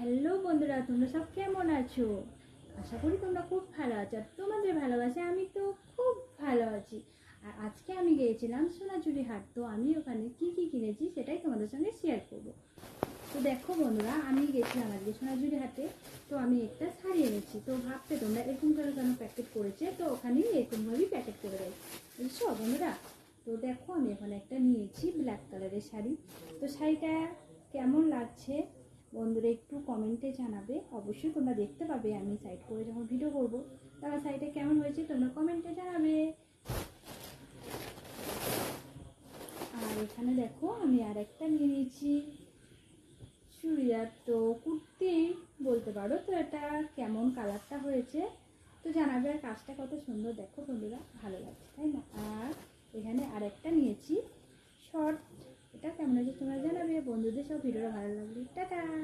Hello বন্ধুরা, তোমরা সব কেমন আছো? আশা করি তোমরা খুব ভালো আছো। আর তোমাদের ভালোবাসে আমি তো খুব ভালো আছি। আর আজকে আমি গিয়েছিলাম সোনাঝুরি হাট। তো আমি ওখানে কি কি কিনেছি সেটাই তোমাদের সঙ্গে শেয়ার করব। তো দেখো বন্ধুরা, আমি গেছিলাম আজকে সোনাঝুরি হাটে। তো আমি একটা শাড়ি এনেছি। তো ভাবতে তোমরা এরকম করে কেন প্যাকেট করেছে, তো ওখানেই এরকমভাবেই প্যাকেট করে দেয়, বুঝছো বন্ধুরা? তো দেখো আমি এখানে একটা নিয়েছি ব্ল্যাক কালারের শাড়ি। তো শাড়িটা কেমন লাগছে বন্ধুরা একটু কমেন্টে জানাবে। অবশ্যই তোমরা দেখতে পাবে আমি সাইড করে যখন ভিডিও করবো, তাহলে শাড়িটা কেমন হয়েছে তোমরা কমেন্টে জানাবে। আর এখানে দেখো আমি আর একটা নিয়ে নিয়েছি চুড়িদার, তো কুর্তি বলতে পারো। তো এটা কেমন কালারটা হয়েছে তো জানাবে। আর কাজটা কত সুন্দর দেখো বন্ধুরা, ভালো লাগছে তাই না? আর এখানে আর একটা নিয়েছি শর্ট, এটা কেমন হয়েছে তোমরা জানাবে। বন্ধুদের সব ভিডিওটা ভালো লাগবে। টাটা।